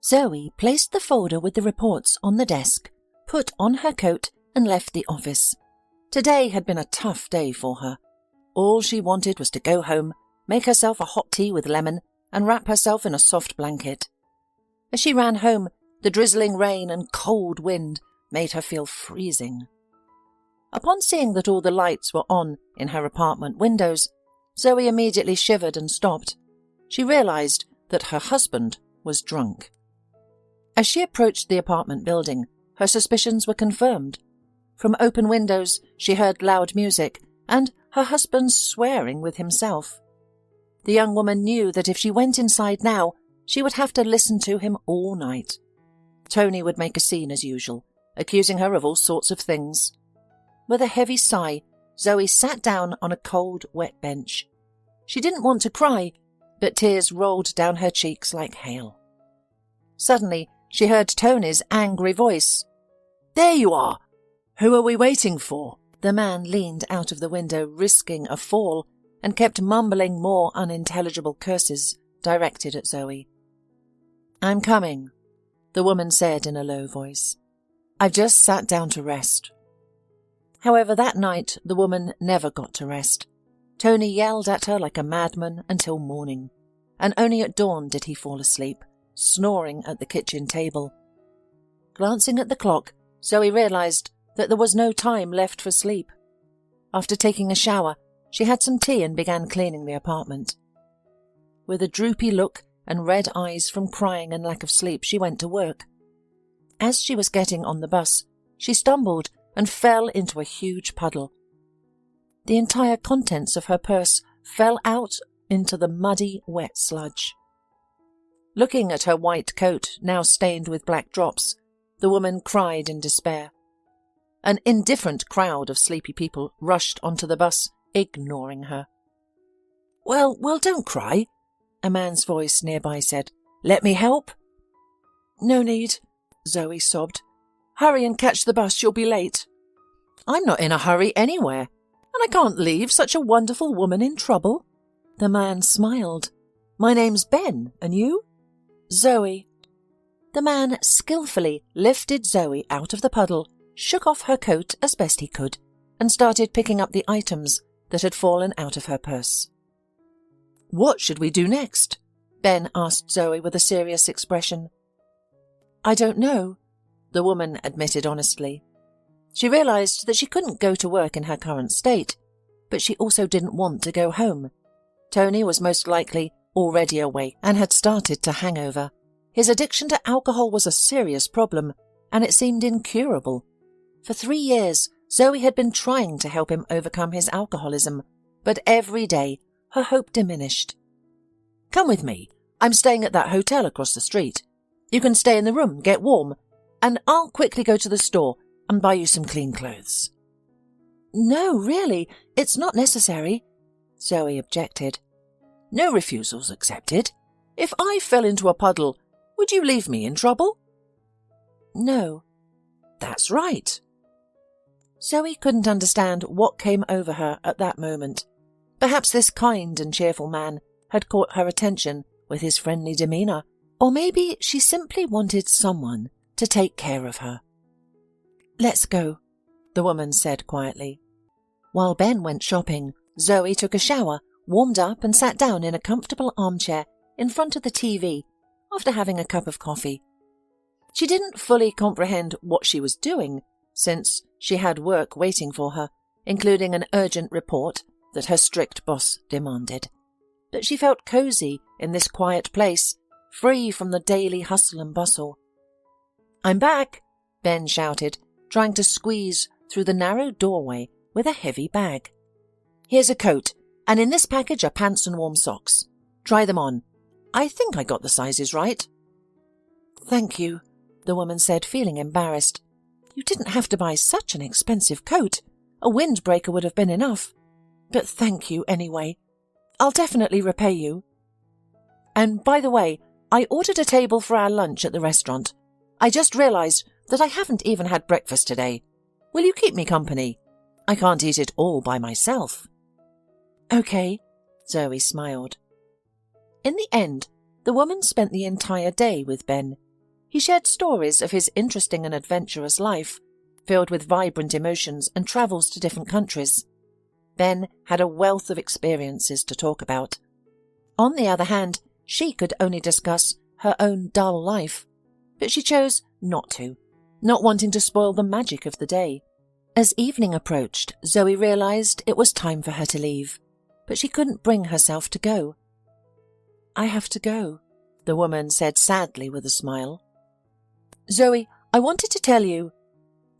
Zoey placed the folder with the reports on the desk, put on her coat and left the office. Today had been a tough day for her. All she wanted was to go home, make herself a hot tea with lemon, and wrap herself in a soft blanket. As she ran home, the drizzling rain and cold wind made her feel freezing. Upon seeing that all the lights were on in her apartment windows, Zoey immediately shivered and stopped. She realized that her husband was drunk. As she approached the apartment building, her suspicions were confirmed. From open windows, she heard loud music and her husband swearing with himself. The young woman knew that if she went inside now, she would have to listen to him all night. Tony would make a scene as usual, accusing her of all sorts of things. With a heavy sigh, Zoey sat down on a cold, wet bench. She didn't want to cry, but tears rolled down her cheeks like hail. Suddenly, she heard Tony's angry voice. "There you are! Who are we waiting for?" The man leaned out of the window, risking a fall, and kept mumbling more unintelligible curses directed at Zoey. "I'm coming," the woman said in a low voice. "I've just sat down to rest." However, that night the woman never got to rest. Tony yelled at her like a madman until morning, and only at dawn did he fall asleep, snoring at the kitchen table. Glancing at the clock, Zoey realized that there was no time left for sleep. After taking a shower, she had some tea and began cleaning the apartment. With a droopy look and red eyes from crying and lack of sleep, she went to work. As she was getting on the bus, she stumbled and fell into a huge puddle. The entire contents of her purse fell out into the muddy, wet sludge. Looking at her white coat, now stained with black drops, the woman cried in despair. An indifferent crowd of sleepy people rushed onto the bus, ignoring her. Well, don't cry," a man's voice nearby said. "Let me help?" "No need," Zoey sobbed. "Hurry and catch the bus, you'll be late." "I'm not in a hurry anywhere, and I can't leave such a wonderful woman in trouble." The man smiled. "My name's Ben, and you?" "Zoey." The man skillfully lifted Zoey out of the puddle, shook off her coat as best he could, and started picking up the items that had fallen out of her purse. "What should we do next?" Ben asked Zoey with a serious expression. "I don't know," the woman admitted honestly. She realized that she couldn't go to work in her current state, but she also didn't want to go home. Tony was most likely already awake and had started to hang over. His addiction to alcohol was a serious problem, and it seemed incurable. For 3 years, Zoey had been trying to help him overcome his alcoholism, but every day her hope diminished. "Come with me. I'm staying at that hotel across the street. You can stay in the room, get warm, and I'll quickly go to the store and buy you some clean clothes." "No, really, it's not necessary," Zoey objected. "No refusals accepted. If I fell into a puddle, would you leave me in trouble?" "No." "That's right." Zoey couldn't understand what came over her at that moment. Perhaps this kind and cheerful man had caught her attention with his friendly demeanour, or maybe she simply wanted someone to take care of her. "Let's go," the woman said quietly. While Ben went shopping, Zoey took a shower, warmed up and sat down in a comfortable armchair in front of the TV after having a cup of coffee. She didn't fully comprehend what she was doing, since she had work waiting for her, including an urgent report that her strict boss demanded. But she felt cosy in this quiet place, free from the daily hustle and bustle. "I'm back," Ben shouted, trying to squeeze through the narrow doorway with a heavy bag. "Here's a coat, and in this package are pants and warm socks. Try them on. I think I got the sizes right." "Thank you," the woman said, feeling embarrassed. "You didn't have to buy such an expensive coat. A windbreaker would have been enough. But thank you anyway. I'll definitely repay you. And by the way, I ordered a table for our lunch at the restaurant. I just realized that I haven't even had breakfast today. Will you keep me company? I can't eat it all by myself." "Okay," Zoey smiled. In the end, the woman spent the entire day with Ben, He shared stories of his interesting and adventurous life, filled with vibrant emotions and travels to different countries. Ben had a wealth of experiences to talk about. On the other hand, she could only discuss her own dull life, but she chose not to, not wanting to spoil the magic of the day. As evening approached, Zoey realized it was time for her to leave, but she couldn't bring herself to go. "I have to go," the woman said sadly with a smile. "Zoey, I wanted to tell you—"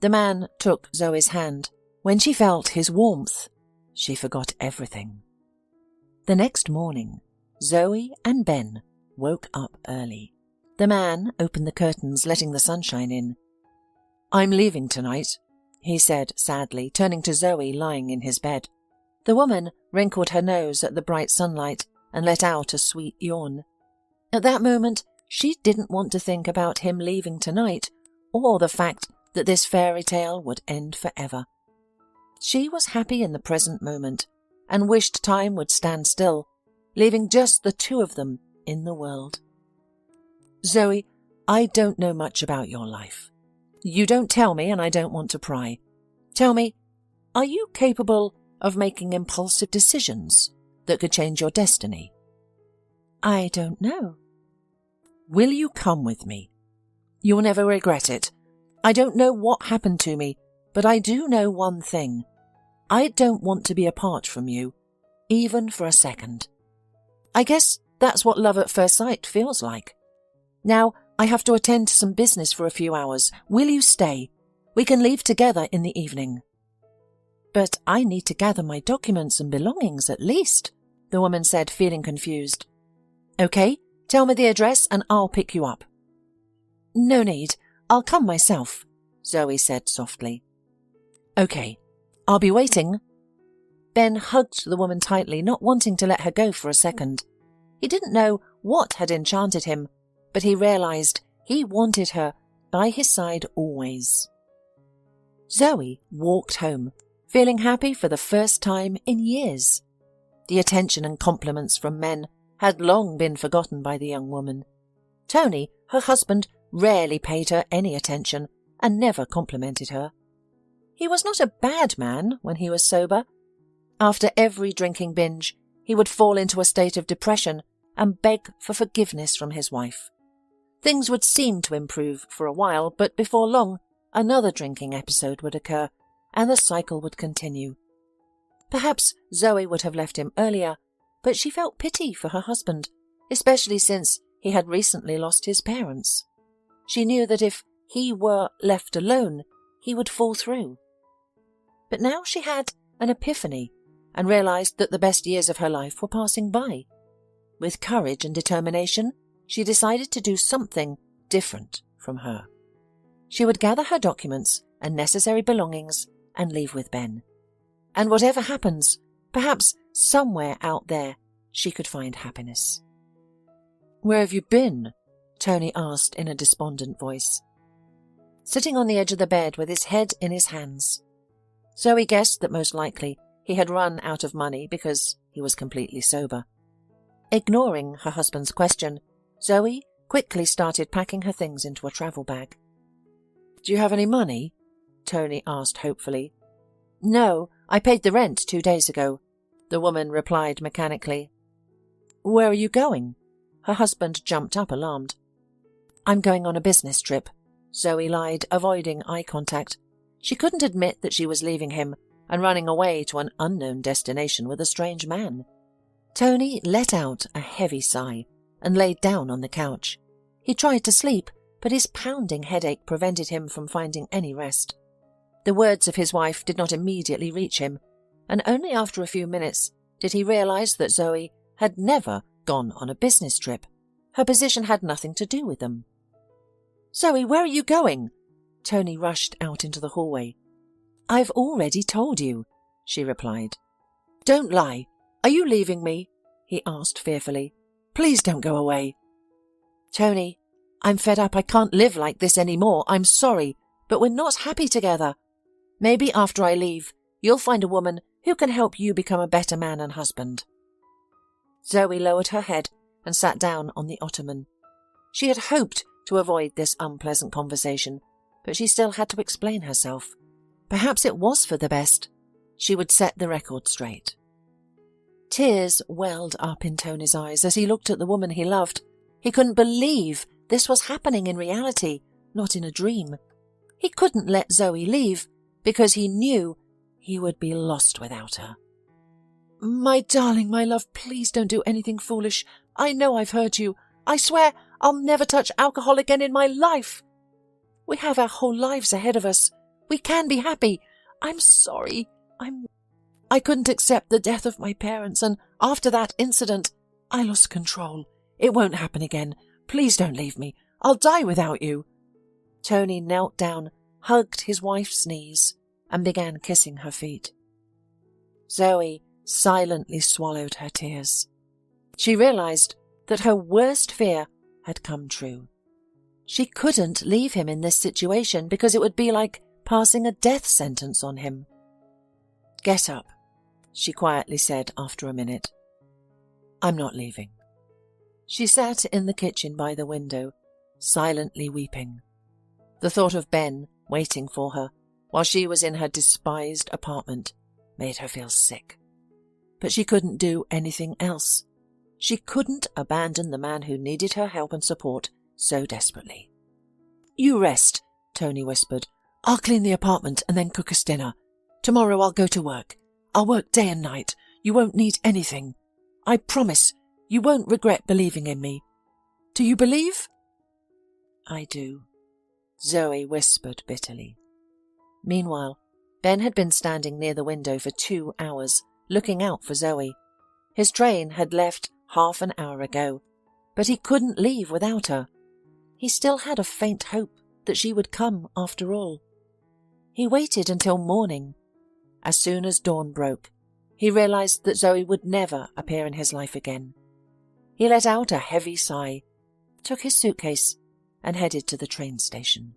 The man took Zoey's hand. When she felt his warmth, she forgot everything. The next morning, Zoey and Ben woke up early. The man opened the curtains, letting the sunshine in. "I'm leaving tonight," he said sadly, turning to Zoey lying in his bed. The woman wrinkled her nose at the bright sunlight and let out a sweet yawn. At that moment, she didn't want to think about him leaving tonight, or the fact that this fairy tale would end forever. She was happy in the present moment, and wished time would stand still, leaving just the two of them in the world. "Zoey, I don't know much about your life. You don't tell me, and I don't want to pry. Tell me, are you capable of making impulsive decisions that could change your destiny?" "I don't know." "Will you come with me? You'll never regret it. I don't know what happened to me, but I do know one thing. I don't want to be apart from you, even for a second. I guess that's what love at first sight feels like. Now, I have to attend to some business for a few hours. Will you stay? We can leave together in the evening." "But I need to gather my documents and belongings at least," the woman said, feeling confused. "Okay, tell me the address and I'll pick you up." "No need. I'll come myself," Zoey said softly. "Okay, I'll be waiting." Ben hugged the woman tightly, not wanting to let her go for a second. He didn't know what had enchanted him, but he realized he wanted her by his side always. Zoey walked home, feeling happy for the first time in years. The attention and compliments from men had long been forgotten by the young woman. Tony, her husband, rarely paid her any attention and never complimented her. He was not a bad man when he was sober. After every drinking binge, he would fall into a state of depression and beg for forgiveness from his wife. Things would seem to improve for a while, but before long, another drinking episode would occur, and the cycle would continue. Perhaps Zoey would have left him earlier, but she felt pity for her husband, especially since he had recently lost his parents. She knew that if he were left alone, he would fall through. But now she had an epiphany and realized that the best years of her life were passing by. With courage and determination, she decided to do something different from her. She would gather her documents and necessary belongings and leave with Ben. And whatever happens, perhaps somewhere out there she could find happiness. "Where have you been?" Tony asked in a despondent voice. Sitting on the edge of the bed with his head in his hands. Zoey guessed that most likely he had run out of money because he was completely sober. Ignoring her husband's question, Zoey quickly started packing her things into a travel bag. "Do you have any money?" Tony asked hopefully. "No, I paid the rent 2 days ago," the woman replied mechanically. "Where are you going?" Her husband jumped up alarmed. "I'm going on a business trip," Zoey lied, avoiding eye contact. She couldn't admit that she was leaving him and running away to an unknown destination with a strange man. Tony let out a heavy sigh and laid down on the couch. He tried to sleep, but his pounding headache prevented him from finding any rest. The words of his wife did not immediately reach him, and only after a few minutes did he realize that Zoey had never gone on a business trip. Her position had nothing to do with them. "Zoey, where are you going?" Tony rushed out into the hallway. "I've already told you," she replied. "Don't lie. Are you leaving me?" he asked fearfully. "Please don't go away." "Tony, I'm fed up. I can't live like this anymore. I'm sorry, but we're not happy together. Maybe after I leave, you'll find a woman who can help you become a better man and husband." Zoey lowered her head and sat down on the ottoman. She had hoped to avoid this unpleasant conversation, but she still had to explain herself. Perhaps it was for the best. She would set the record straight. Tears welled up in Tony's eyes as he looked at the woman he loved. He couldn't believe this was happening in reality, not in a dream. He couldn't let Zoey leave because he knew he would be lost without her. "My darling, my love, please don't do anything foolish. I know I've hurt you. I swear I'll never touch alcohol again in my life. We have our whole lives ahead of us. We can be happy. I'm sorry. I couldn't accept the death of my parents, and after that incident, I lost control. It won't happen again. Please don't leave me. I'll die without you." Tony knelt down, hugged his wife's knees, and began kissing her feet. Zoey silently swallowed her tears. She realized that her worst fear had come true. She couldn't leave him in this situation because it would be like passing a death sentence on him. "Get up," she quietly said after a minute. "I'm not leaving." She sat in the kitchen by the window, silently weeping. The thought of Ben waiting for her while she was in her despised apartment made her feel sick. But she couldn't do anything else. She couldn't abandon the man who needed her help and support so desperately. "You rest," Tony whispered. "I'll clean the apartment and then cook us dinner. Tomorrow I'll go to work. I'll work day and night. You won't need anything. I promise you won't regret believing in me. Do you believe?" "I do," Zoey whispered bitterly. Meanwhile, Ben had been standing near the window for 2 hours, looking out for Zoey. His train had left half an hour ago, but he couldn't leave without her. He still had a faint hope that she would come after all. He waited until morning. As soon as dawn broke, he realized that Zoey would never appear in his life again. He let out a heavy sigh, took his suitcase, and headed to the train station.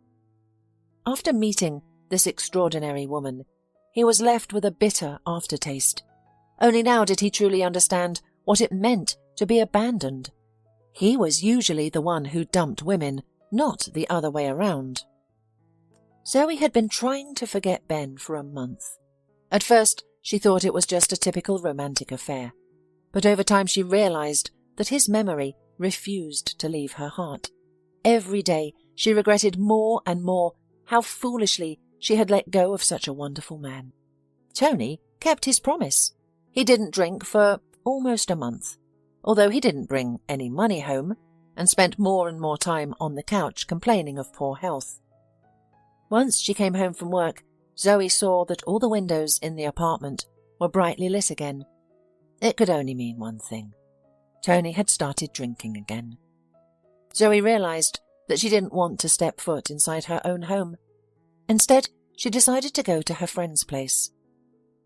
After meeting this extraordinary woman, he was left with a bitter aftertaste. Only now did he truly understand what it meant to be abandoned. He was usually the one who dumped women, not the other way around. Zoey had been trying to forget Ben for a month. At first, she thought it was just a typical romantic affair, but over time she realized that his memory refused to leave her heart. Every day she regretted more and more how foolishly she had let go of such a wonderful man. Tony kept his promise. He didn't drink for almost a month, although he didn't bring any money home and spent more and more time on the couch complaining of poor health. Once she came home from work, Zoey saw that all the windows in the apartment were brightly lit again. It could only mean one thing. Tony had started drinking again. Zoey realized that she didn't want to step foot inside her own home. Instead, she decided to go to her friend's place.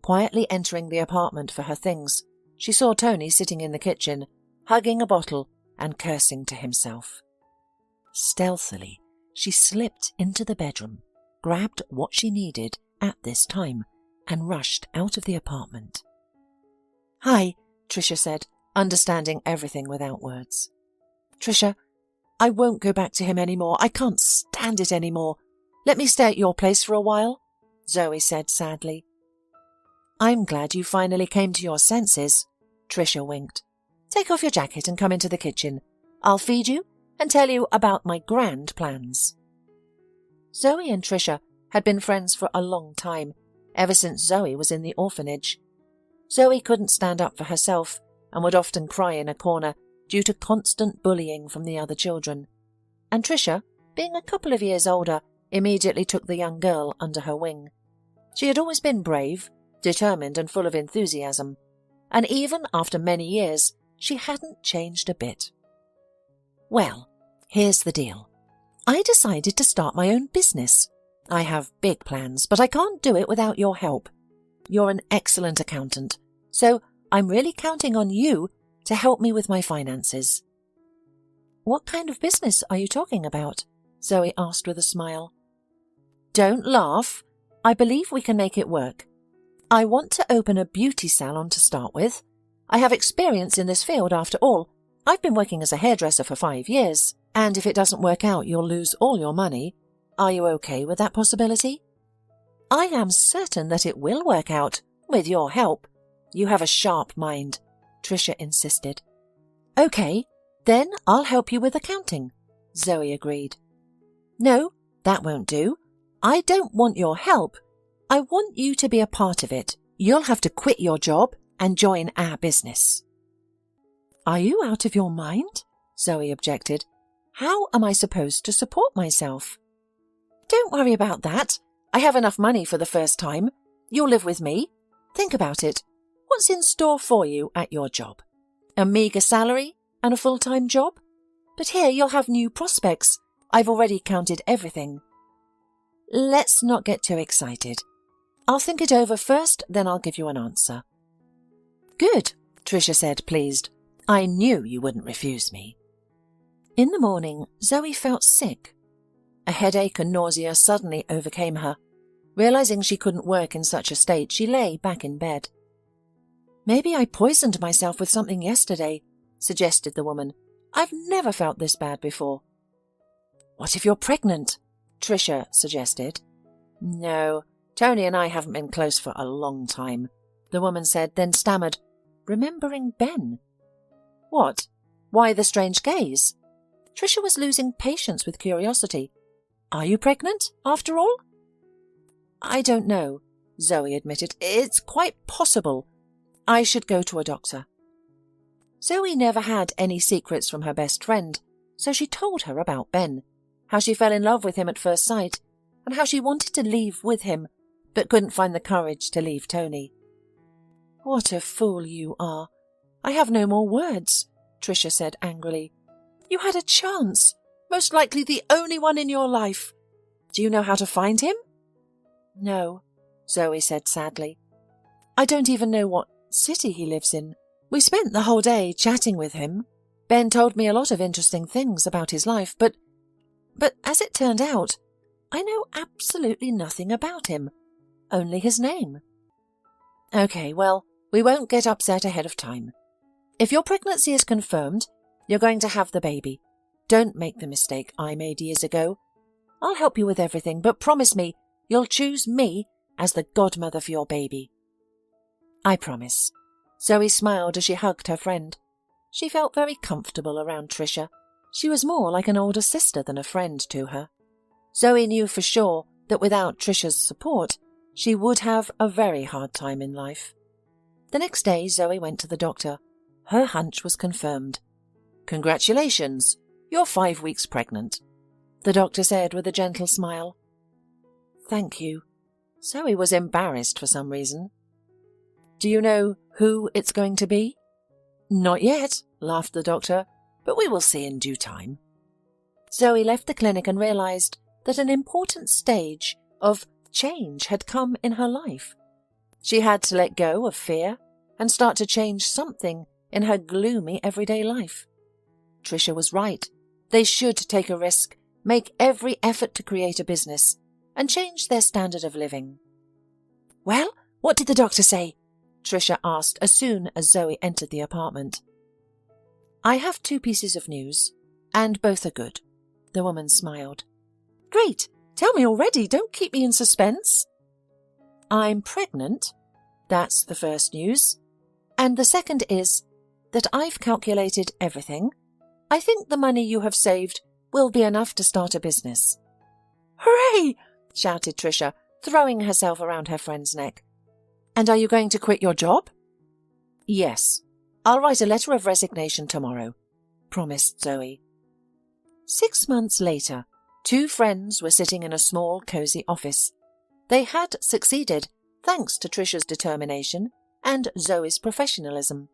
Quietly entering the apartment for her things, she saw Tony sitting in the kitchen, hugging a bottle and cursing to himself. Stealthily, she slipped into the bedroom, grabbed what she needed at this time, and rushed out of the apartment. "Hi," Tricia said, understanding everything without words. "Tricia, I won't go back to him anymore. I can't stand it anymore. Let me stay at your place for a while," Zoey said sadly. "I'm glad you finally came to your senses," Tricia winked. "Take off your jacket and come into the kitchen. I'll feed you and tell you about my grand plans." Zoey and Tricia had been friends for a long time, ever since Zoey was in the orphanage. Zoey couldn't stand up for herself and would often cry in a corner due to constant bullying from the other children. And Tricia, being a couple of years older, immediately took the young girl under her wing. She had always been brave, determined and full of enthusiasm, and even after many years, she hadn't changed a bit. "Well, here's the deal. I decided to start my own business. I have big plans, but I can't do it without your help. You're an excellent accountant, so I'm really counting on you to help me with my finances." "What kind of business are you talking about?" Zoey asked with a smile. "Don't laugh. I believe we can make it work. I want to open a beauty salon to start with. I have experience in this field after all. I've been working as a hairdresser for 5 years. And if it doesn't work out, you'll lose all your money. Are you okay with that possibility? I am certain that it will work out, with your help. You have a sharp mind, Tricia insisted. Okay, then I'll help you with accounting, Zoey agreed. No, that won't do. I don't want your help. I want you to be a part of it. You'll have to quit your job and join our business. Are you out of your mind? Zoey objected. How am I supposed to support myself? Don't worry about that. I have enough money for the first time. You'll live with me. Think about it. What's in store for you at your job? A meagre salary and a full-time job? But here you'll have new prospects. I've already counted everything. Let's not get too excited. I'll think it over first, then I'll give you an answer. Good, Tricia said, pleased. I knew you wouldn't refuse me. In the morning, Zoey felt sick. A headache and nausea suddenly overcame her. Realizing she couldn't work in such a state, she lay back in bed. Maybe I poisoned myself with something yesterday, suggested the woman. I've never felt this bad before. What if you're pregnant? Tricia suggested. No, Tony and I haven't been close for a long time, the woman said, then stammered, remembering Ben. What? Why the strange gaze? Tricia was losing patience with curiosity. Are you pregnant, after all? I don't know, Zoey admitted. It's quite possible. I should go to a doctor. Zoey never had any secrets from her best friend, so she told her about Ben, how she fell in love with him at first sight, and how she wanted to leave with him, but couldn't find the courage to leave Tony. What a fool you are. I have no more words, Tricia said angrily. You had a chance, most likely the only one in your life. Do you know how to find him? No, Zoey said sadly. I don't even know what city he lives in. We spent the whole day chatting with him. Ben told me a lot of interesting things about his life, but as it turned out, I know absolutely nothing about him, only his name. Okay, well, we won't get upset ahead of time. If your pregnancy is confirmed, you're going to have the baby. Don't make the mistake I made years ago. I'll help you with everything, but promise me you'll choose me as the godmother for your baby. I promise. Zoey smiled as she hugged her friend. She felt very comfortable around Tricia. She was more like an older sister than a friend to her. Zoey knew for sure that without Tricia's support, she would have a very hard time in life. The next day, Zoey went to the doctor. Her hunch was confirmed. Congratulations, you're 5 weeks pregnant, the doctor said with a gentle smile. Thank you. Zoey was embarrassed for some reason. Do you know who it's going to be? Not yet, laughed the doctor, but we will see in due time. Zoey left the clinic and realized that an important stage of change had come in her life. She had to let go of fear and start to change something in her gloomy everyday life. Tricia was right. They should take a risk, make every effort to create a business, and change their standard of living. Well, what did the doctor say? Tricia asked as soon as Zoey entered the apartment. I have 2 pieces of news, and both are good, the woman smiled. Great, tell me already, don't keep me in suspense. I'm pregnant, that's the first news, and the second is that I've calculated everything. I think the money you have saved will be enough to start a business. Hooray! Shouted Tricia, throwing herself around her friend's neck. And are you going to quit your job? Yes. I'll write a letter of resignation tomorrow, promised Zoey. 6 months later, 2 friends were sitting in a small, cosy office. They had succeeded, thanks to Tricia's determination and Zoey's professionalism.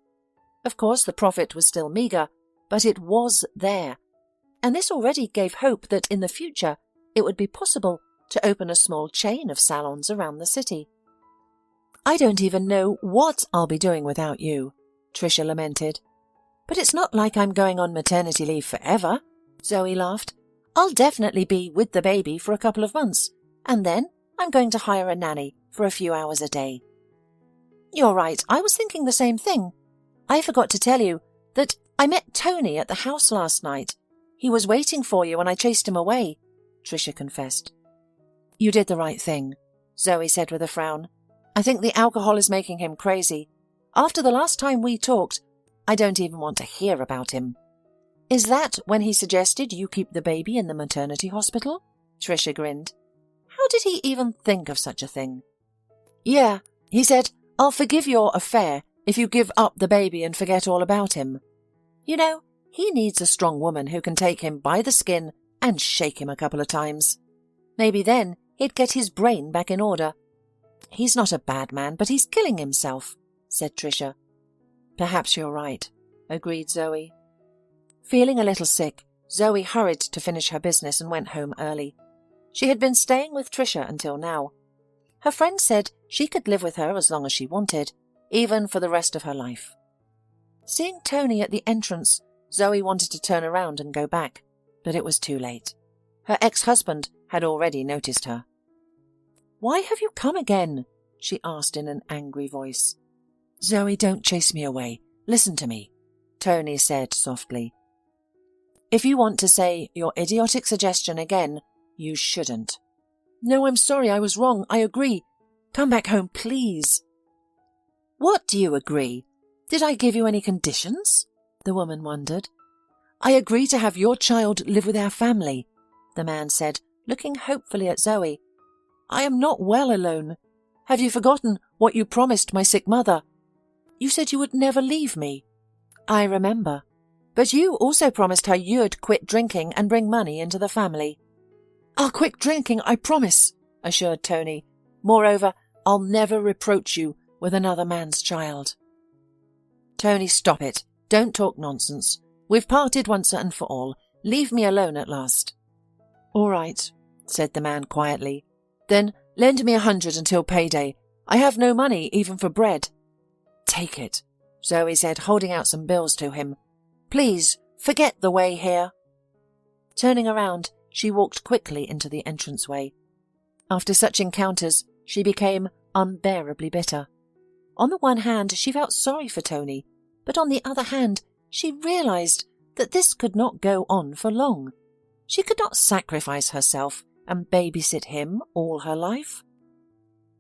Of course, the profit was still meagre, but it was there. And this already gave hope that in the future it would be possible to open a small chain of salons around the city. I don't even know what I'll be doing without you, Tricia lamented. But it's not like I'm going on maternity leave forever, Zoey laughed. I'll definitely be with the baby for a couple of months, and then I'm going to hire a nanny for a few hours a day. You're right, I was thinking the same thing. I forgot to tell you that I met Tony at the house last night. He was waiting for you and I chased him away, Tricia confessed. You did the right thing, Zoey said with a frown. I think the alcohol is making him crazy. After the last time we talked, I don't even want to hear about him. Is that when he suggested you keep the baby in the maternity hospital? Tricia grinned. How did he even think of such a thing? Yeah, he said, I'll forgive your affair if you give up the baby and forget all about him. You know, he needs a strong woman who can take him by the skin and shake him a couple of times. Maybe then he'd get his brain back in order. He's not a bad man, but he's killing himself, said Tricia. Perhaps you're right, agreed Zoey. Feeling a little sick, Zoey hurried to finish her business and went home early. She had been staying with Tricia until now. Her friend said she could live with her as long as she wanted, even for the rest of her life. Seeing Tony at the entrance, Zoey wanted to turn around and go back, but it was too late. Her ex-husband had already noticed her. Why have you come again? She asked in an angry voice. Zoey, don't chase me away. Listen to me, Tony said softly. If you want to say your idiotic suggestion again, you shouldn't. No, I'm sorry, I was wrong. I agree. Come back home, please. What do you agree? Did I give you any conditions? The woman wondered. I agree to have your child live with our family, the man said, looking hopefully at Zoey. I am not well alone. Have you forgotten what you promised my sick mother? You said you would never leave me. I remember. But you also promised her you'd quit drinking and bring money into the family. I'll quit drinking, I promise, assured Tony. Moreover, I'll never reproach you with another man's child. Tony, stop it. Don't talk nonsense. We've parted once and for all. Leave me alone at last. All right, said the man quietly. Then lend me 100 until payday. I have no money even for bread. Take it, Zoey said, holding out some bills to him. Please, forget the way here. Turning around, she walked quickly into the entranceway. After such encounters, she became unbearably bitter. On the one hand, she felt sorry for Tony, but on the other hand, she realized that this could not go on for long. She could not sacrifice herself and babysit him all her life.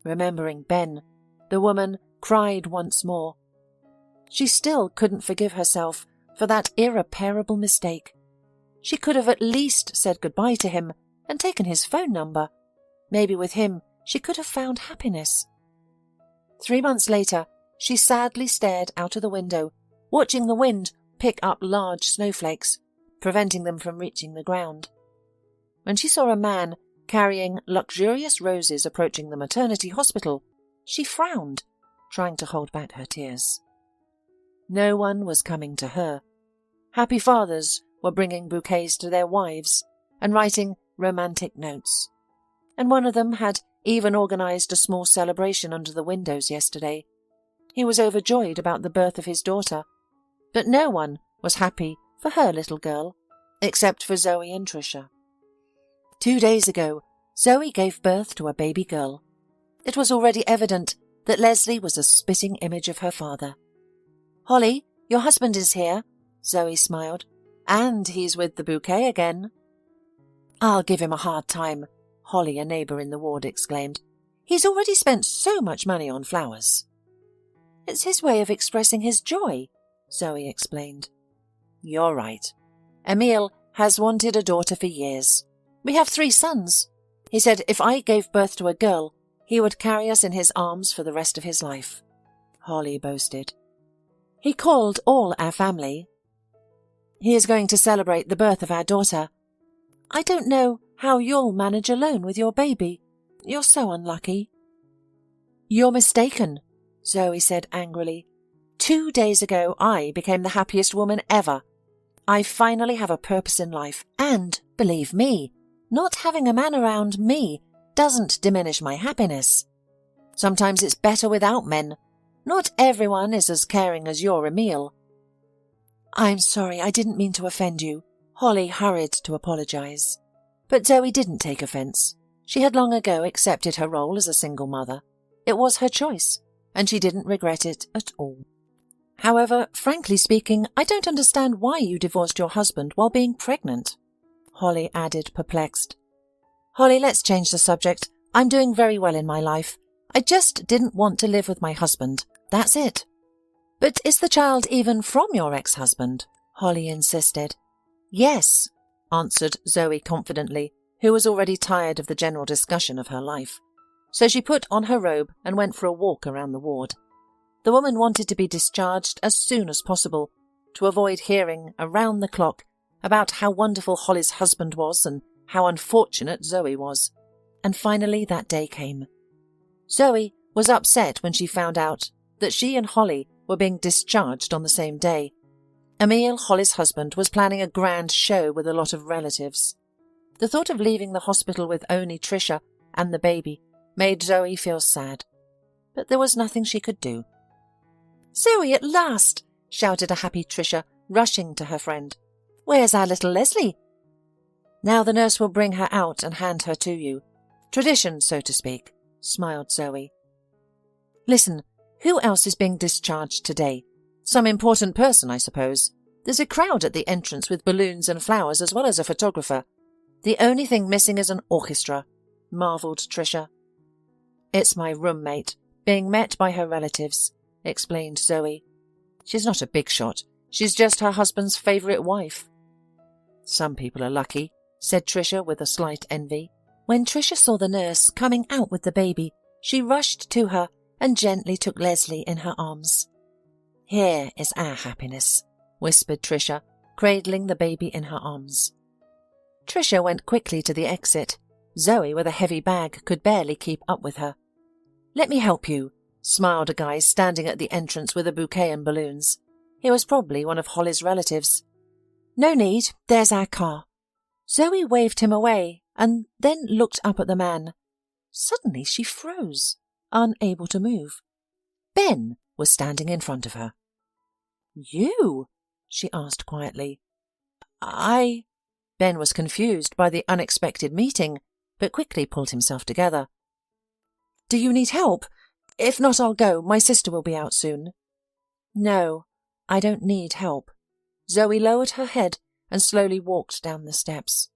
Remembering Ben, the woman cried once more. She still couldn't forgive herself for that irreparable mistake. She could have at least said goodbye to him and taken his phone number. Maybe with him she could have found happiness. 3 months later, she sadly stared out of the window, watching the wind pick up large snowflakes, preventing them from reaching the ground. When she saw a man carrying luxurious roses approaching the maternity hospital, she frowned, trying to hold back her tears. No one was coming to her. Happy fathers were bringing bouquets to their wives and writing romantic notes. And one of them had even organized a small celebration under the windows yesterday. He was overjoyed about the birth of his daughter, but no one was happy for her little girl, except for Zoey and Tricia. 2 days ago, Zoey gave birth to a baby girl. It was already evident that Leslie was a spitting image of her father. Holly, your husband is here, Zoey smiled, and he's with the bouquet again. I'll give him a hard time, Holly, a neighbour in the ward, exclaimed. He's already spent so much money on flowers. It's his way of expressing his joy, Zoey explained. You're right. Emile has wanted a daughter for years. We have 3 sons. He said if I gave birth to a girl, he would carry us in his arms for the rest of his life, Holly boasted. He called all our family. He is going to celebrate the birth of our daughter. I don't know how you'll manage alone with your baby. You're so unlucky. You're mistaken, Zoey said angrily. 2 days ago, I became the happiest woman ever. I finally have a purpose in life, and, believe me, not having a man around me doesn't diminish my happiness. Sometimes it's better without men. Not everyone is as caring as your Emile. I'm sorry, I didn't mean to offend you. Holly hurried to apologize. But Zoey didn't take offense. She had long ago accepted her role as a single mother. It was her choice, and she didn't regret it at all. However, frankly speaking, I don't understand why you divorced your husband while being pregnant," Holly added, perplexed. "Holly, let's change the subject. I'm doing very well in my life. I just didn't want to live with my husband. That's it." "But is the child even from your ex-husband?" Holly insisted. "Yes," answered Zoey confidently, who was already tired of the general discussion of her life. So she put on her robe and went for a walk around the ward. The woman wanted to be discharged as soon as possible, to avoid hearing around the clock about how wonderful Holly's husband was and how unfortunate Zoey was. And finally that day came. Zoey was upset when she found out that she and Holly were being discharged on the same day. Emil, Holly's husband, was planning a grand show with a lot of relatives. The thought of leaving the hospital with only Tricia and the baby made Zoey feel sad, but there was nothing she could do. "Zoey, at last!" shouted a happy Tricia, rushing to her friend. "Where's our little Leslie?" "Now the nurse will bring her out and hand her to you. Tradition, so to speak," smiled Zoey. "Listen, who else is being discharged today? Some important person, I suppose. There's a crowd at the entrance with balloons and flowers as well as a photographer. The only thing missing is an orchestra," marvelled Tricia. "It's my roommate, being met by her relatives," explained Zoey. "She's not a big shot. She's just her husband's favourite wife." "Some people are lucky," said Tricia with a slight envy. When Tricia saw the nurse coming out with the baby, she rushed to her and gently took Leslie in her arms. "Here is our happiness," whispered Tricia, cradling the baby in her arms. Tricia went quickly to the exit. Zoey, with a heavy bag, could barely keep up with her. "Let me help you," smiled a guy standing at the entrance with a bouquet and balloons. He was probably one of Holly's relatives. "No need, there's our car." Zoey waved him away and then looked up at the man. Suddenly she froze, unable to move. Ben was standing in front of her. "You?" she asked quietly. Ben was confused by the unexpected meeting, but quickly pulled himself together. "Do you need help? If not, I'll go. My sister will be out soon." "No, I don't need help." Zoey lowered her head and slowly walked down the steps.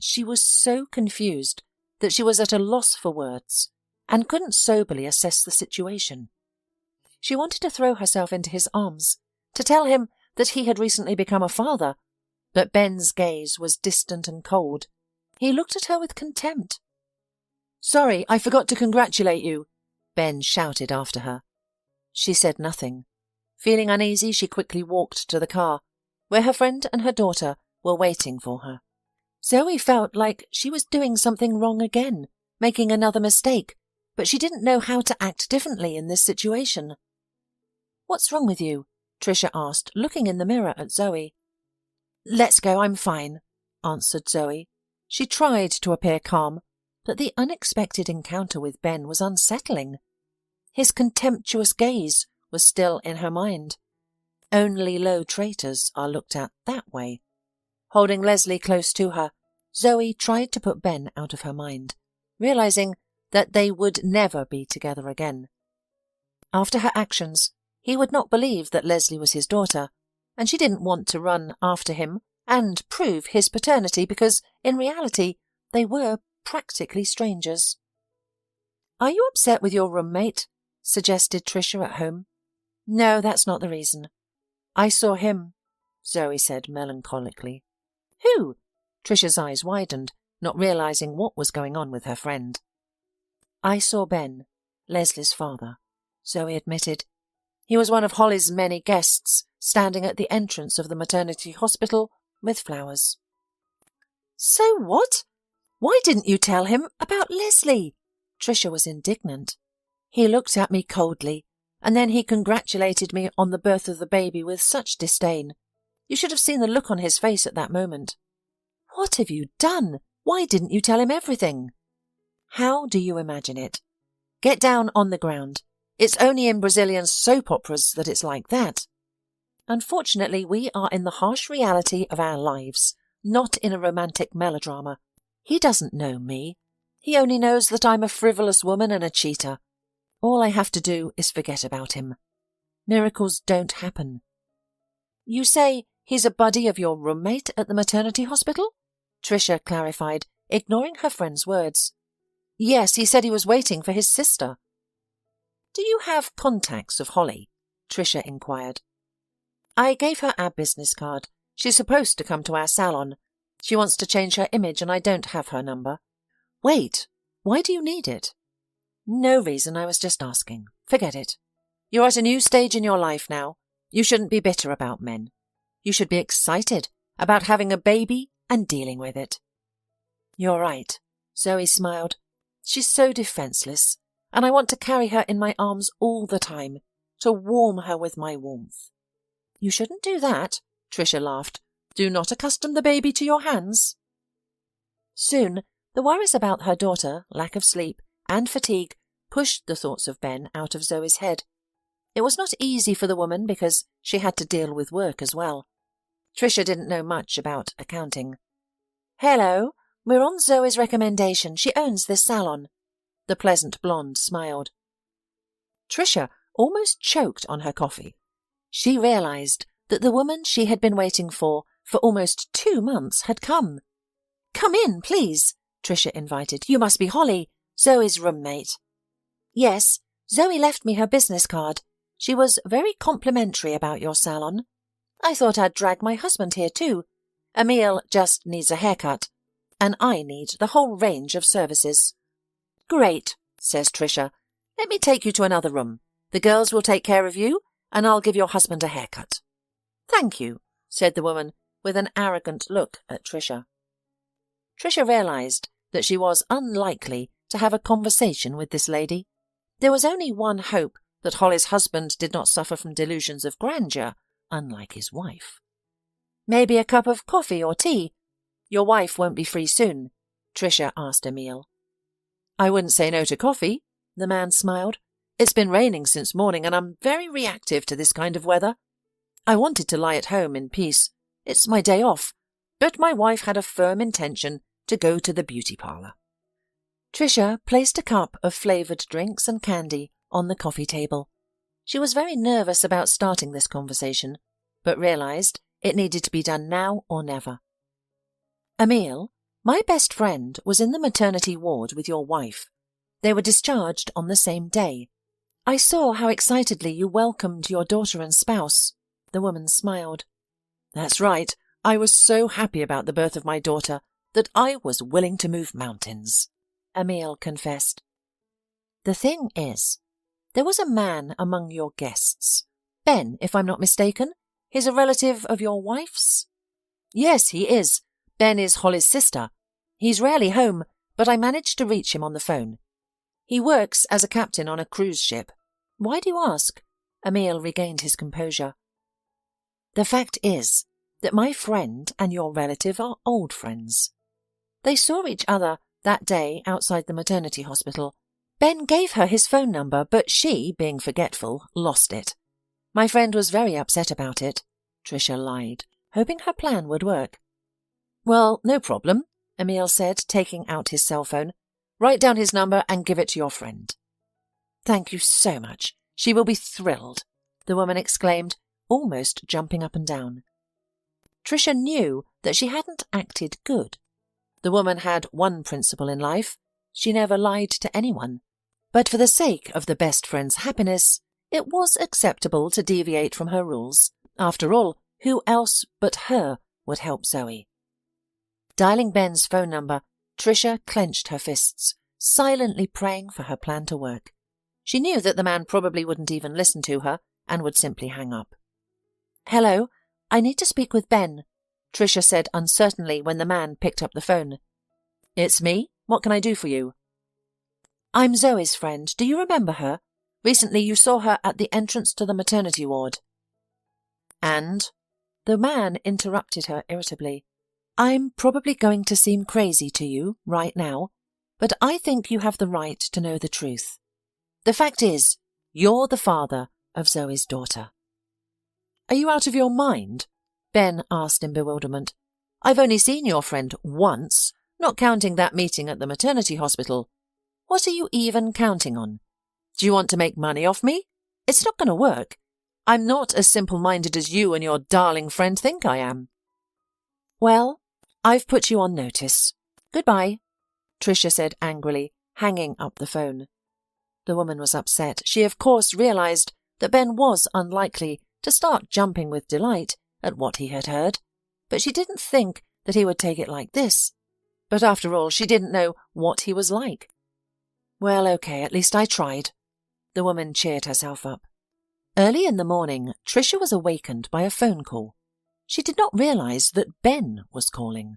She was so confused that she was at a loss for words and couldn't soberly assess the situation. She wanted to throw herself into his arms, to tell him that he had recently become a father, but Ben's gaze was distant and cold. He looked at her with contempt. "Sorry, I forgot to congratulate you," Ben shouted after her. She said nothing. Feeling uneasy, she quickly walked to the car, where her friend and her daughter were waiting for her. Zoey felt like she was doing something wrong again, making another mistake, but she didn't know how to act differently in this situation. "What's wrong with you?" Tricia asked, looking in the mirror at Zoey. "Let's go, I'm fine," answered Zoey. She tried to appear calm, but the unexpected encounter with Ben was unsettling. His contemptuous gaze was still in her mind. Only low traitors are looked at that way. Holding Leslie close to her, Zoey tried to put Ben out of her mind, realizing that they would never be together again. After her actions, he would not believe that Leslie was his daughter, and she didn't want to run after him and prove his paternity because, in reality, they were practically strangers. "Are you upset with your roommate?" suggested Tricia at home. "No, that's not the reason. I saw him," Zoey said melancholically. "Who?" Tricia's eyes widened, not realizing what was going on with her friend. "I saw Ben, Leslie's father," Zoey admitted. "He was one of Holly's many guests, standing at the entrance of the maternity hospital with flowers." "So what? Why didn't you tell him about Leslie?" Tricia was indignant. "He looked at me coldly, and then he congratulated me on the birth of the baby with such disdain. You should have seen the look on his face at that moment." "What have you done? Why didn't you tell him everything?" "How do you imagine it? Get down on the ground. It's only in Brazilian soap operas that it's like that. Unfortunately, we are in the harsh reality of our lives, not in a romantic melodrama. He doesn't know me. He only knows that I'm a frivolous woman and a cheater. All I have to do is forget about him." Miracles don't happen. You say he's a buddy of your roommate at the maternity hospital? Tricia clarified, ignoring her friend's words. Yes, he said he was waiting for his sister. Do you have contacts of Holly? Tricia inquired. I gave her our business card. She's supposed to come to our salon. She wants to change her image and I don't have her number. Wait, why do you need it? No reason, I was just asking. Forget it. You're at a new stage in your life now. You shouldn't be bitter about men. You should be excited about having a baby and dealing with it. You're right, Zoe smiled. She's so defenseless, and I want to carry her in my arms all the time, to warm her with my warmth. You shouldn't do that, Tricia laughed. Do not accustom the baby to your hands. Soon, the worries about her daughter, lack of sleep, and fatigue pushed the thoughts of Ben out of Zoe's head. It was not easy for the woman because she had to deal with work as well. Tricia didn't know much about accounting. Hello, we're on Zoe's recommendation. She owns this salon. The pleasant blonde smiled. Tricia almost choked on her coffee. She realized that the woman she had been waiting for almost 2 months had come. Come in, please, Tricia invited. You must be Holly, Zoe's roommate. Yes, Zoe left me her business card. She was very complimentary about your salon. I thought I'd drag my husband here too. Emile just needs a haircut, and I need the whole range of services. Great, says Tricia. Let me take you to another room. The girls will take care of you, and I'll give your husband a haircut. Thank you, said the woman, with an arrogant look at Tricia. Tricia realized that she was unlikely to have a conversation with this lady. There was only one hope that Holly's husband did not suffer from delusions of grandeur, unlike his wife. Maybe a cup of coffee or tea. Your wife won't be free soon, Tricia asked Emile. I wouldn't say no to coffee, the man smiled. It's been raining since morning and I'm very reactive to this kind of weather. I wanted to lie at home in peace. It's my day off, but my wife had a firm intention to go to the beauty parlour. Tricia placed a cup of flavoured drinks and candy on the coffee table. She was very nervous about starting this conversation, but realised it needed to be done now or never. Emile, my best friend was in the maternity ward with your wife. They were discharged on the same day. I saw how excitedly you welcomed your daughter and spouse. The woman smiled. That's right. I was so happy about the birth of my daughter that I was willing to move mountains, Emile confessed. The thing is, there was a man among your guests. Ben, if I'm not mistaken. He's a relative of your wife's? Yes, he is. Ben is Holly's sister. He's rarely home, but I managed to reach him on the phone. He works as a captain on a cruise ship. Why do you ask? Emile regained his composure. The fact is that my friend and your relative are old friends. They saw each other that day outside the maternity hospital. Ben gave her his phone number, but she, being forgetful, lost it. My friend was very upset about it, Tricia lied, hoping her plan would work. Well, no problem, Emile said, taking out his cell phone. Write down his number and give it to your friend. Thank you so much. She will be thrilled, the woman exclaimed, almost jumping up and down. Tricia knew that she hadn't acted good. The woman had one principle in life. She never lied to anyone. But for the sake of the best friend's happiness, it was acceptable to deviate from her rules. After all, who else but her would help Zoe? Dialing Ben's phone number, Tricia clenched her fists, silently praying for her plan to work. She knew that the man probably wouldn't even listen to her and would simply hang up. Hello, I need to speak with Ben, Tricia said uncertainly when the man picked up the phone. It's me. What can I do for you? I'm Zoe's friend. Do you remember her? Recently you saw her at the entrance to the maternity ward. And? The man interrupted her irritably. I'm probably going to seem crazy to you right now, but I think you have the right to know the truth. The fact is, you're the father of Zoe's daughter. Are you out of your mind? Ben asked in bewilderment. I've only seen your friend once, not counting that meeting at the maternity hospital. What are you even counting on? Do you want to make money off me? It's not going to work. I'm not as simple-minded as you and your darling friend think I am. Well, I've put you on notice. Goodbye, Tricia said angrily, hanging up the phone. The woman was upset. She of course realized that Ben was unlikely to start jumping with delight at what he had heard, but she didn't think that he would take it like this. But after all, she didn't know what he was like. Well, okay, at least I tried. The woman cheered herself up. Early in the morning, Tricia was awakened by a phone call. She did not realize that Ben was calling.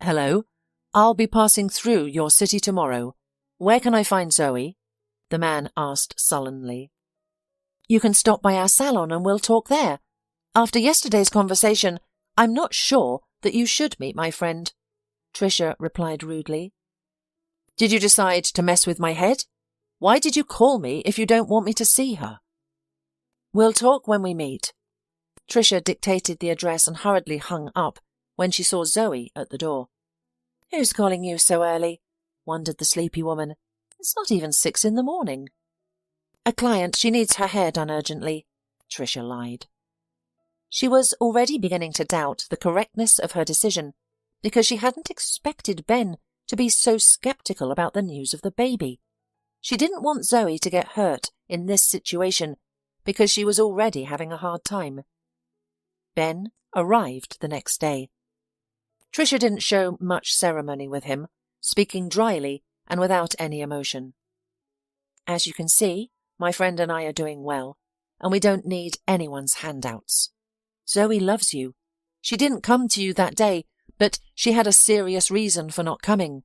Hello, I'll be passing through your city tomorrow. Where can I find Zoey? The man asked sullenly. You can stop by our salon and we'll talk there. After yesterday's conversation, I'm not sure that you should meet my friend, Tricia replied rudely. Did you decide to mess with my head? Why did you call me if you don't want me to see her? We'll talk when we meet. Tricia dictated the address and hurriedly hung up when she saw Zoey at the door. Who's calling you so early? Wondered the sleepy woman. It's not even 6 in the morning. A client, she needs her hair done urgently, Tricia lied. She was already beginning to doubt the correctness of her decision because she hadn't expected Ben to be so skeptical about the news of the baby. She didn't want Zoey to get hurt in this situation because she was already having a hard time. Ben arrived the next day. Tricia didn't show much ceremony with him, speaking dryly and without any emotion. As you can see, my friend and I are doing well, and we don't need anyone's handouts. Zoey loves you. She didn't come to you that day, but she had a serious reason for not coming.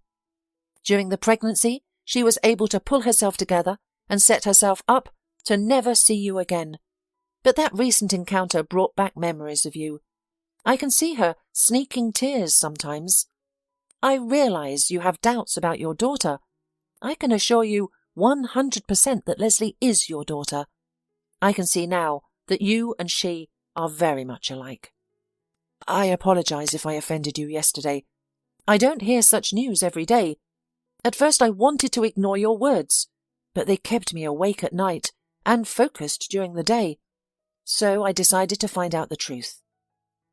During the pregnancy, she was able to pull herself together and set herself up to never see you again. But that recent encounter brought back memories of you. I can see her sneaking tears sometimes. I realize you have doubts about your daughter. I can assure you 100% that Leslie is your daughter. I can see now that you and she are very much alike. I apologize if I offended you yesterday. I don't hear such news every day. At first I wanted to ignore your words, but they kept me awake at night and focused during the day. So I decided to find out the truth.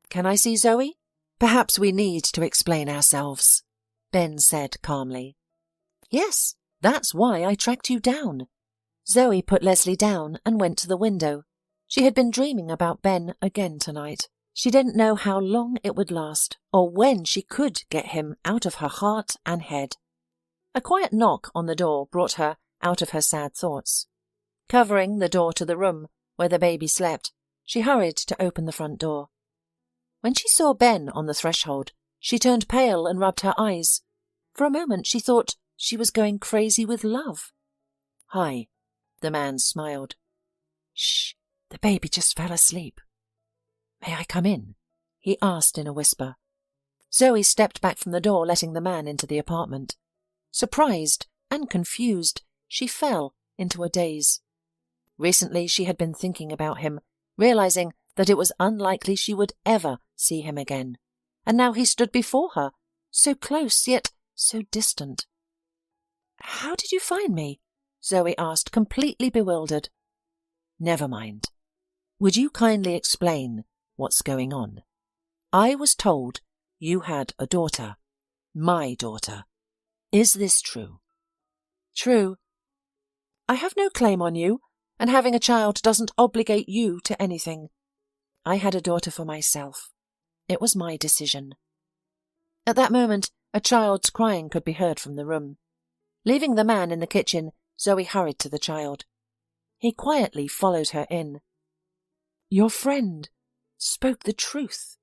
Can I see Zoey? Perhaps we need to explain ourselves, Ben said calmly. Yes, that's why I tracked you down. Zoey put Leslie down and went to the window. She had been dreaming about Ben again tonight. She didn't know how long it would last, or when she could get him out of her heart and head. A quiet knock on the door brought her out of her sad thoughts. Covering the door to the room where the baby slept, she hurried to open the front door. When she saw Ben on the threshold, she turned pale and rubbed her eyes. For a moment she thought she was going crazy with love. Hi, the man smiled. Shh, the baby just fell asleep. May I come in? He asked in a whisper. Zoey stepped back from the door, letting the man into the apartment. Surprised and confused, she fell into a daze. Recently she had been thinking about him, realizing that it was unlikely she would ever see him again. And now he stood before her, so close yet so distant. How did you find me? Zoey asked, completely bewildered. Never mind. Would you kindly explain what's going on? I was told you had a daughter. My daughter. Is this true? True. I have no claim on you, and having a child doesn't obligate you to anything. I had a daughter for myself. It was my decision. At that moment, a child's crying could be heard from the room. Leaving the man in the kitchen, Zoey hurried to the child. He quietly followed her in. Your friend spoke the truth.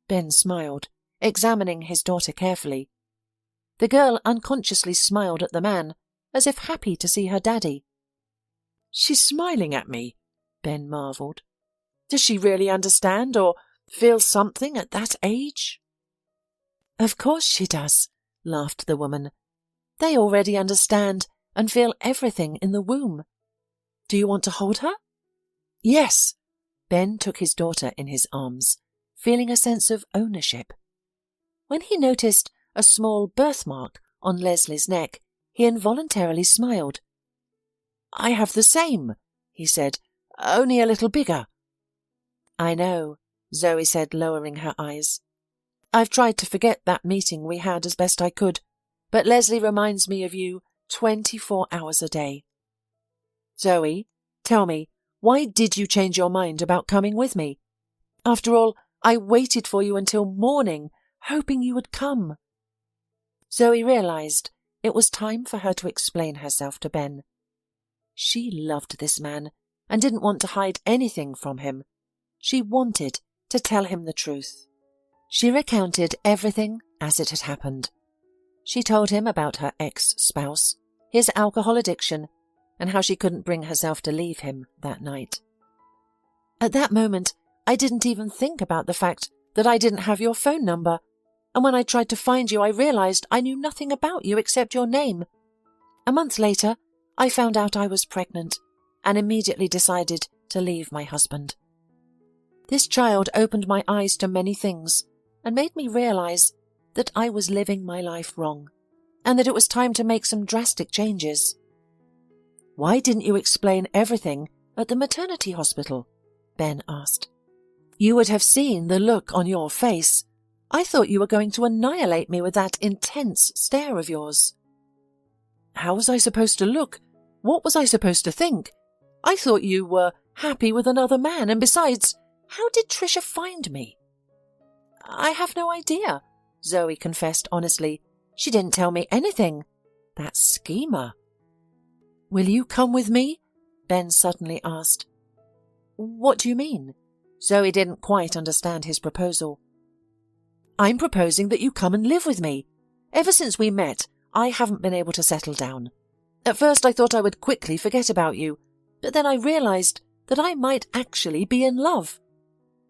Ben smiled, examining his daughter carefully. The girl unconsciously smiled at the man, as if happy to see her daddy. She's smiling at me, Ben marvelled. Does she really understand or feel something at that age? Of course she does, laughed the woman. They already understand and feel everything in the womb. Do you want to hold her? Yes. Ben took his daughter in his arms, feeling a sense of ownership. When he noticed a small birthmark on Leslie's neck, he involuntarily smiled. I have the same, he said. only a little bigger." "I know," Zoe said, lowering her eyes. "I've tried to forget that meeting we had as best I could, but Leslie reminds me of you 24 hours a day." "Zoe, tell me, why did you change your mind about coming with me? After all, I waited for you until morning, hoping you would come." Zoe realized it was time for her to explain herself to Ben. She loved this man and didn't want to hide anything from him. She wanted to tell him the truth. She recounted everything as it had happened. She told him about her ex-spouse, his alcohol addiction, and how she couldn't bring herself to leave him that night. "At that moment, I didn't even think about the fact that I didn't have your phone number, and when I tried to find you, I realized I knew nothing about you except your name. A month later, I found out I was pregnant and immediately decided to leave my husband. This child opened my eyes to many things and made me realize that I was living my life wrong and that it was time to make some drastic changes." "Why didn't you explain everything at the maternity hospital?" Ben asked. "You would have seen the look on your face. I thought you were going to annihilate me with that intense stare of yours." "How was I supposed to look? What was I supposed to think? I thought you were happy with another man, and besides, how did Trisha find me?" "I have no idea," Zoe confessed honestly. "She didn't tell me anything. That schemer." "Will you come with me?" Ben suddenly asked. "What do you mean?" Zoe didn't quite understand his proposal. "I'm proposing that you come and live with me. Ever since we met, I haven't been able to settle down. At first I thought I would quickly forget about you, but then I realized that I might actually be in love.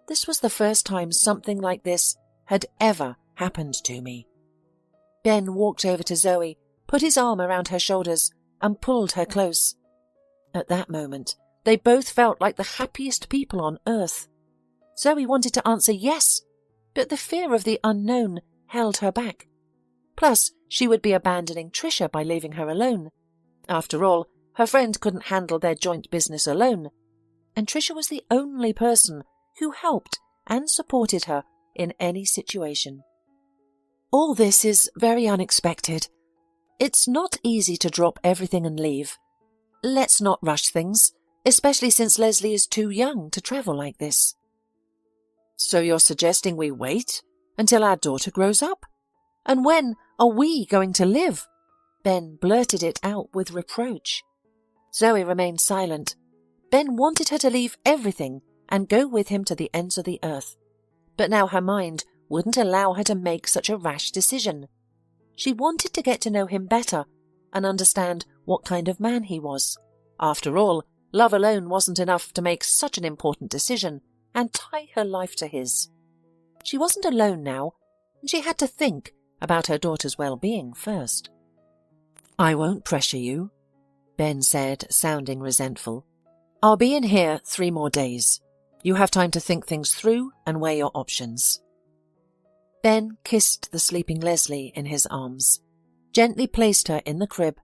This was the first time something like this had ever happened to me." Ben walked over to Zoe, put his arm around her shoulders, and pulled her close. At that moment, they both felt like the happiest people on earth. Zoe wanted to answer yes, but the fear of the unknown held her back. Plus, she would be abandoning Trisha by leaving her alone. After all, her friend couldn't handle their joint business alone, and Trisha was the only person who helped and supported her in any situation. "All this is very unexpected. It's not easy to drop everything and leave. Let's not rush things, especially since Leslie is too young to travel like this." "So you're suggesting we wait until our daughter grows up? And when are we going to live?" Ben blurted it out with reproach. Zoe remained silent. Ben wanted her to leave everything and go with him to the ends of the earth. But now her mind wouldn't allow her to make such a rash decision. She wanted to get to know him better and understand what kind of man he was. After all, love alone wasn't enough to make such an important decision and tie her life to his. She wasn't alone now, and she had to think about her daughter's well-being first. "I won't pressure you," Ben said, sounding resentful. "I'll be in here 3 more days. You have time to think things through and weigh your options." Ben kissed the sleeping Leslie in his arms, gently placed her in the crib,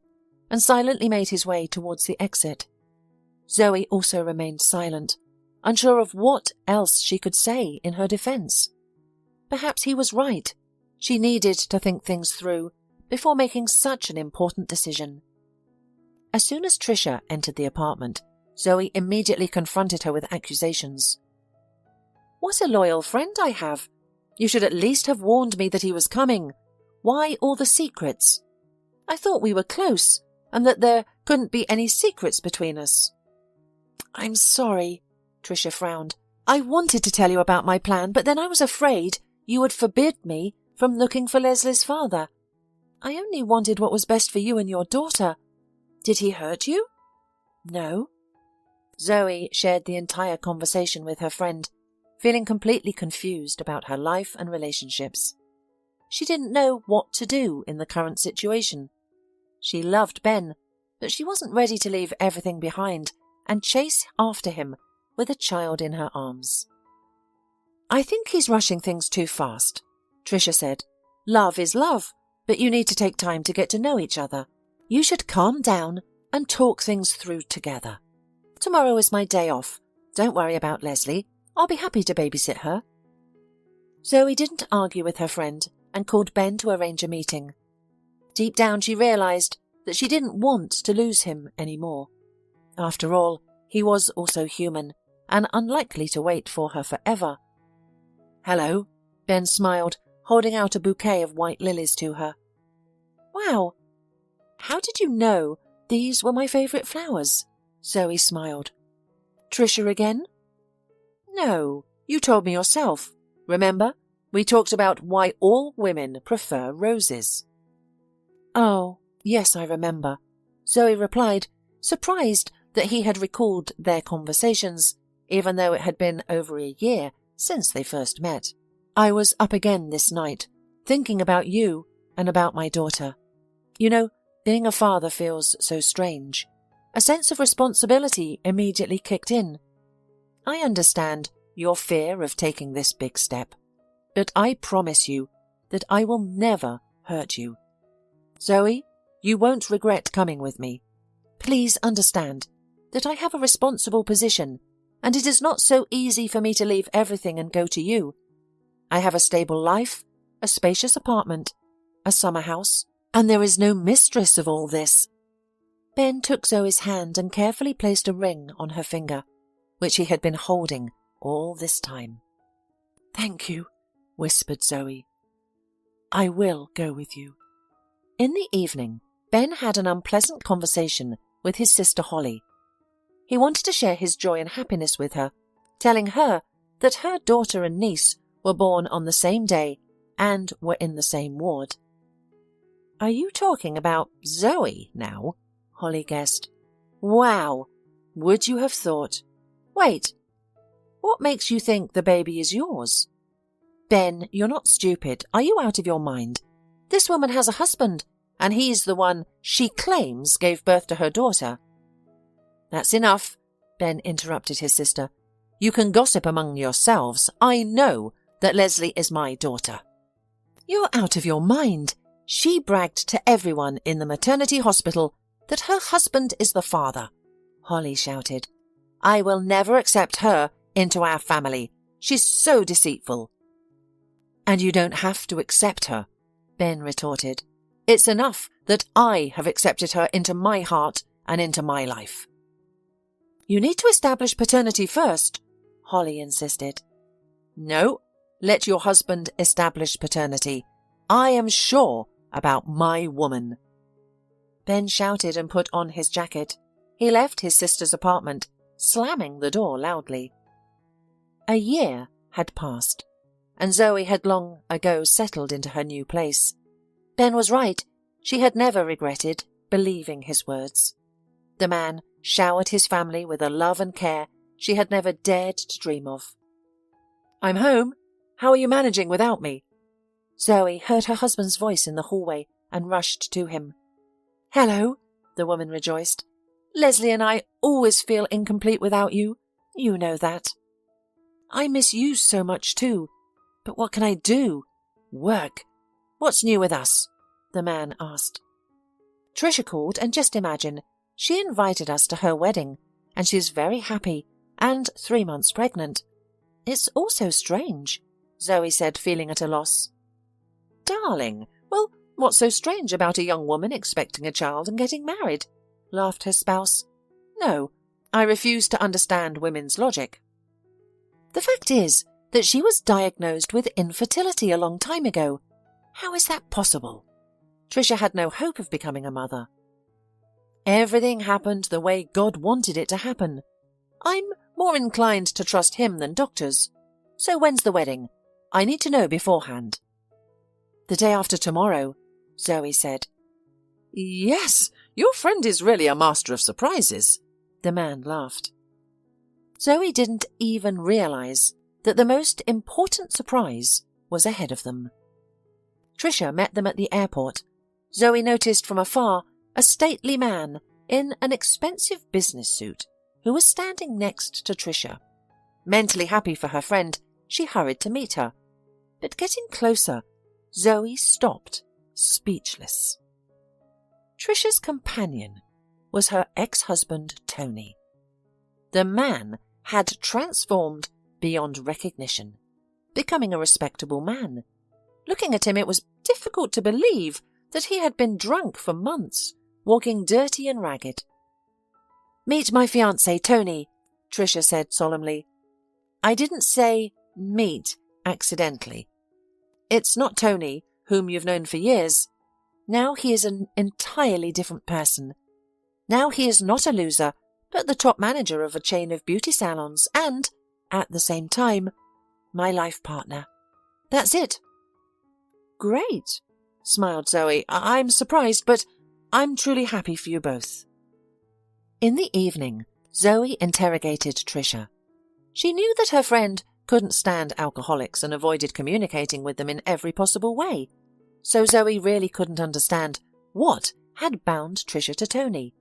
and silently made his way towards the exit. Zoe also remained silent, unsure of what else she could say in her defense. Perhaps he was right. She needed to think things through before making such an important decision. As soon as Trisha entered the apartment, Zoe immediately confronted her with accusations. "What a loyal friend I have! You should at least have warned me that he was coming. Why all the secrets? I thought we were close, and that there couldn't be any secrets between us." "I'm sorry," Trisha frowned. "I wanted to tell you about my plan, but then I was afraid you would forbid me from looking for Leslie's father. I only wanted what was best for you and your daughter. Did he hurt you?" "No." Zoe shared the entire conversation with her friend, feeling completely confused about her life and relationships. She didn't know what to do in the current situation. She loved Ben, but she wasn't ready to leave everything behind and chase after him with a child in her arms. "I think he's rushing things too fast," Trisha said. "Love is love, but you need to take time to get to know each other. You should calm down and talk things through together." Tomorrow is my day off. Don't worry about Leslie. I'll be happy to babysit her. Zoe didn't argue with her friend and called Ben to arrange a meeting. Deep down she realized that she didn't want to lose him anymore. After all, he was also human and unlikely to wait for her forever. "Hello," Ben smiled, holding out a bouquet of white lilies to her. "Wow, how did you know these were my favourite flowers?" Zoe smiled. "Trisha again?" "No, you told me yourself. Remember, we talked about why all women prefer roses." "Oh, yes, I remember," Zoe replied, surprised that he had recalled their conversations, even though it had been over a year since they first met. "I was up again this night, thinking about you and about my daughter. You know, being a father feels so strange. A sense of responsibility immediately kicked in. I understand your fear of taking this big step, but I promise you that I will never hurt you. Zoe, you won't regret coming with me. Please understand that I have a responsible position, and it is not so easy for me to leave everything and go to you. I have a stable life, a spacious apartment, a summer house, and there is no mistress of all this." Ben took Zoe's hand and carefully placed a ring on her finger, which he had been holding all this time. "Thank you," whispered Zoe. "I will go with you." In the evening, Ben had an unpleasant conversation with his sister Holly. He wanted to share his joy and happiness with her, telling her that her daughter and niece were born on the same day and were in the same ward. "Are you talking about Zoe now?" Holly guessed. "Wow, would you have thought? Wait, what makes you think the baby is yours?" "Ben, you're not stupid. Are you out of your mind? This woman has a husband, and he's the one she claims gave birth to her daughter." "That's enough," Ben interrupted his sister. "You can gossip among yourselves. I know that Leslie is my daughter." "You're out of your mind. She bragged to everyone in the maternity hospital that her husband is the father," Holly shouted. "I will never accept her into our family. She's so deceitful." "And you don't have to accept her," Ben retorted. "It's enough that I have accepted her into my heart and into my life." "You need to establish paternity first," Holly insisted. "No, let your husband establish paternity. I am sure about my woman." Ben shouted and put on his jacket. He left his sister's apartment, slamming the door loudly. A year had passed, and Zoe had long ago settled into her new place. Ben was right. She had never regretted believing his words. The man showered his family with a love and care she had never dared to dream of. "I'm home. How are you managing without me?" Zoe heard her husband's voice in the hallway and rushed to him. "Hello," the woman rejoiced. "Leslie and I always feel incomplete without you. You know that." "I miss you so much too. But what can I do? Work. What's new with us?" the man asked. "Trisha called, and just imagine, she invited us to her wedding, and she's very happy and 3 months pregnant. It's all so strange," Zoe said, feeling at a loss. "Darling, well, what's so strange about a young woman expecting a child and getting married?" laughed her spouse. "No, I refuse to understand women's logic." "The fact is that she was diagnosed with infertility a long time ago. How is that possible? Trisha had no hope of becoming a mother. Everything happened the way God wanted it to happen. I'm more inclined to trust him than doctors. So when's the wedding? I need to know beforehand." "The day after tomorrow," Zoe said. "Yes, your friend is really a master of surprises," the man laughed. Zoe didn't even realize that the most important surprise was ahead of them. Trisha met them at the airport. Zoe noticed from afar a stately man in an expensive business suit who was standing next to Trisha. Mentally happy for her friend, she hurried to meet her. But getting closer, Zoe stopped, speechless. Trisha's companion was her ex-husband, Tony. The man had transformed beyond recognition, becoming a respectable man. Looking at him, it was difficult to believe that he had been drunk for months, walking dirty and ragged. "Meet my fiancé, Tony," Tricia said solemnly. "I didn't say meet accidentally. It's not Tony, whom you've known for years. Now he is an entirely different person. Now he is not a loser, but the top manager of a chain of beauty salons and, at the same time, my life partner. That's it." "Great," smiled Zoey. "I'm surprised, but I'm truly happy for you both." In the evening, Zoey interrogated Tricia. She knew that her friend couldn't stand alcoholics and avoided communicating with them in every possible way, so Zoey really couldn't understand what had bound Tricia to Tony.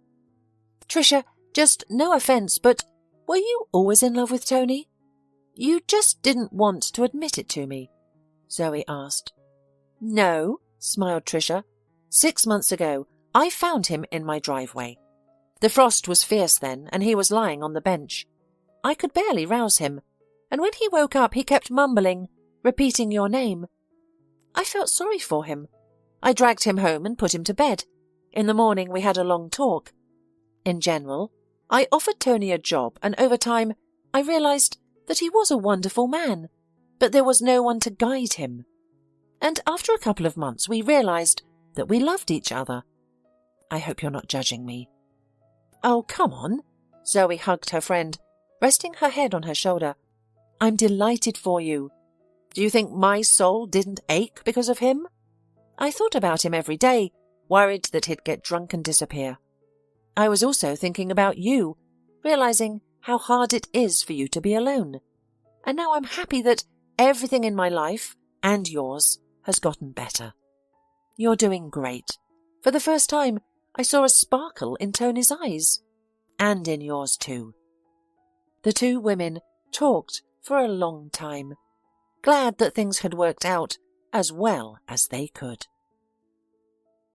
"Tricia, just no offence, but were you always in love with Tony? You just didn't want to admit it to me," Zoey asked. "No," smiled Tricia. 6 months ago, I found him in my driveway. The frost was fierce then, and he was lying on the bench. I could barely rouse him, and when he woke up he kept mumbling, repeating your name. I felt sorry for him. I dragged him home and put him to bed. In the morning we had a long talk. In general, I offered Tony a job, and over time I realised that he was a wonderful man, but there was no one to guide him. And after a couple of months we realised that we loved each other. I hope you're not judging me." "Oh, come on." Zoey hugged her friend, resting her head on her shoulder. "I'm delighted for you. Do you think my soul didn't ache because of him? I thought about him every day, worried that he'd get drunk and disappear. I was also thinking about you, realising how hard it is for you to be alone. And now I'm happy that everything in my life, and yours, has gotten better. You're doing great. For the first time, I saw a sparkle in Tony's eyes. And in yours too." The two women talked for a long time, glad that things had worked out as well as they could.